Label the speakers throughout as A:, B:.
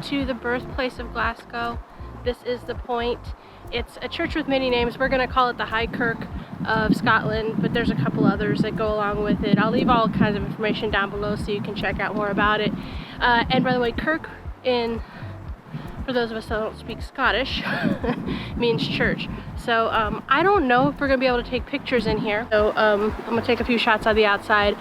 A: to the birthplace of Glasgow. This is the point. It's a church with many names. We're gonna call it the High Kirk of Scotland, but there's a couple others that go along with it. I'll leave all kinds of information down below so you can check out more about it. And by the way, Kirk, for those of us that don't speak Scottish, means church. So I don't know if we're gonna be able to take pictures in here. So I'm gonna take a few shots of the outside.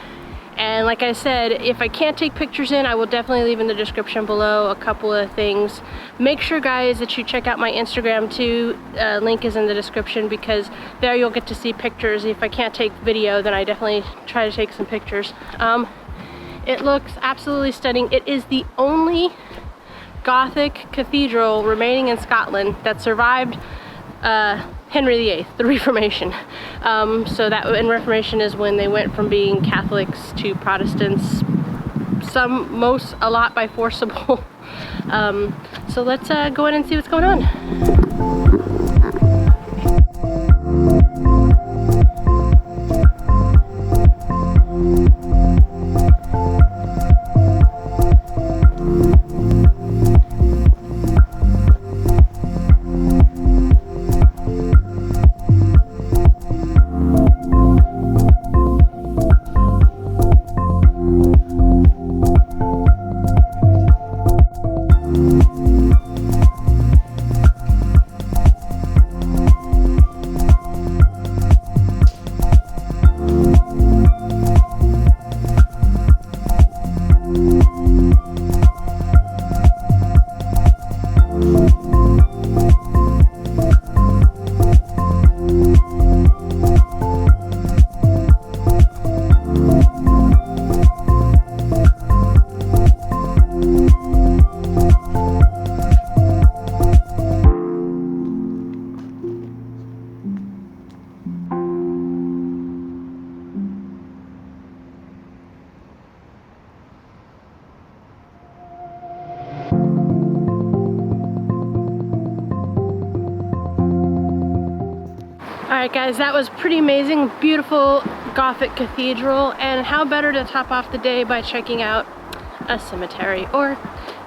A: And like I said, if I can't take pictures in, I will definitely leave in the description below a couple of things. Make sure, guys, that you check out my Instagram too. Link is in the description, because there you'll get to see pictures. If I can't take video, then I definitely try to take some pictures. It looks absolutely stunning. It is the only Gothic cathedral remaining in Scotland that survived Henry VIII, the Reformation. So that, and Reformation is when they went from being Catholics to Protestants, a lot by forcible. So let's go in and see what's going on. Alright guys, that was pretty amazing. Beautiful Gothic cathedral, and how better to top off the day by checking out a cemetery, or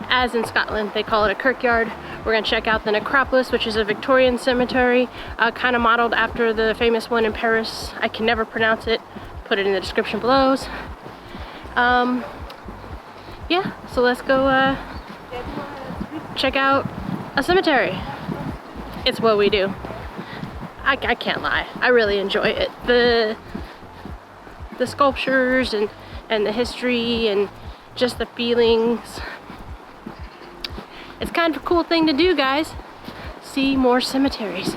A: as in Scotland they call it a kirkyard. We're going to check out the necropolis, which is a Victorian cemetery, kind of modeled after the famous one in Paris. I can never pronounce it. Put it in the description below. Yeah, so let's go check out a cemetery. It's what we do. I can't lie, I really enjoy it. The sculptures and the history and just the feelings. It's kind of a cool thing to do, guys. See more cemeteries.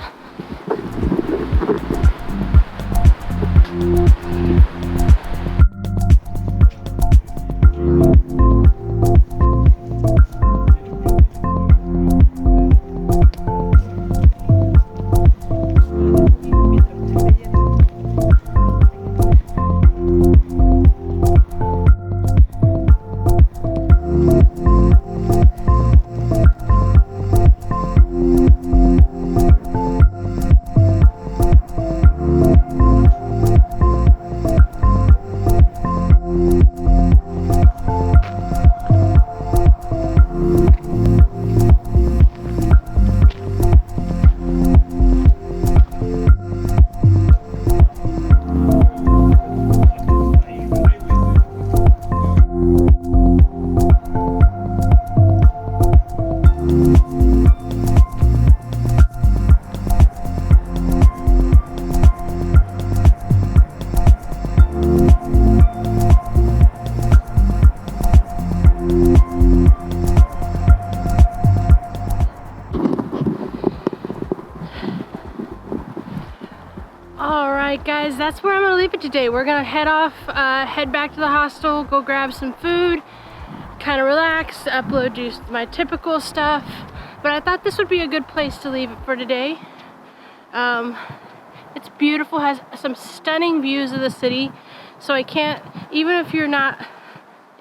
A: Alright guys, that's where I'm going to leave it today. We're going to head back to the hostel, go grab some food, kind of relax, upload just my typical stuff. But I thought this would be a good place to leave it for today. It's beautiful, has some stunning views of the city. So I can't, even if you're not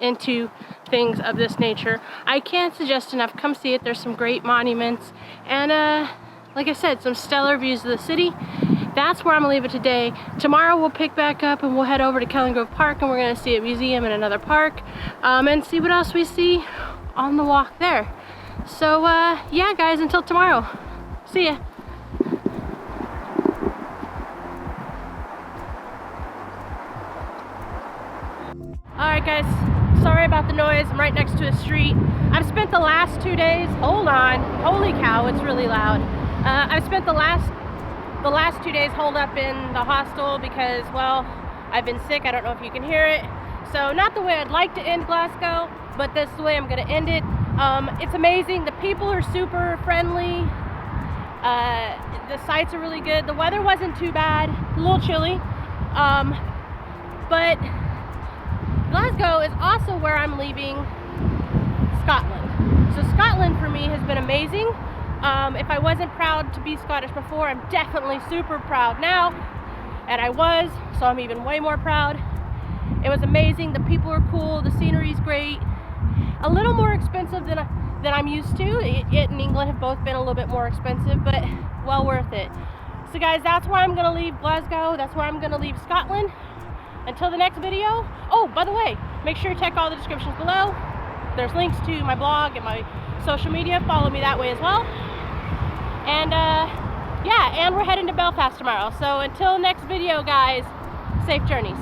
A: into things of this nature, I can't suggest enough. Come see it. There's some great monuments and like I said, some stellar views of the city. That's where I'm gonna leave it today. Tomorrow we'll pick back up and we'll head over to Kellingrove Park, and we're gonna see a museum and another park, and see what else we see on the walk there. So yeah guys, until tomorrow. See ya. Alright guys, sorry about the noise. I'm right next to a street. I've spent the last 2 days, hold on, holy cow, it's really loud. I've spent the last 2 days holed up in the hostel because, well, I've been sick. I don't know if you can hear it. So not the way I'd like to end Glasgow, but this is the way I'm gonna end it. It's amazing. The people are super friendly. The sights are really good. The weather wasn't too bad, a little chilly. But Glasgow is also where I'm leaving Scotland. So Scotland for me has been amazing. If I wasn't proud to be Scottish before, I'm definitely super proud now. And I was, so I'm even way more proud. It was amazing. The people are cool. The scenery's great. A little more expensive than I'm used to. It and England have both been a little bit more expensive, but well worth it. So guys, that's where I'm gonna leave Glasgow. That's where I'm gonna leave Scotland. Until the next video. Oh, by the way, make sure you check all the descriptions below. There's links to my blog and my social media. Follow me that way as well. And yeah, and we're heading to Belfast tomorrow. So until next video, guys, safe journeys.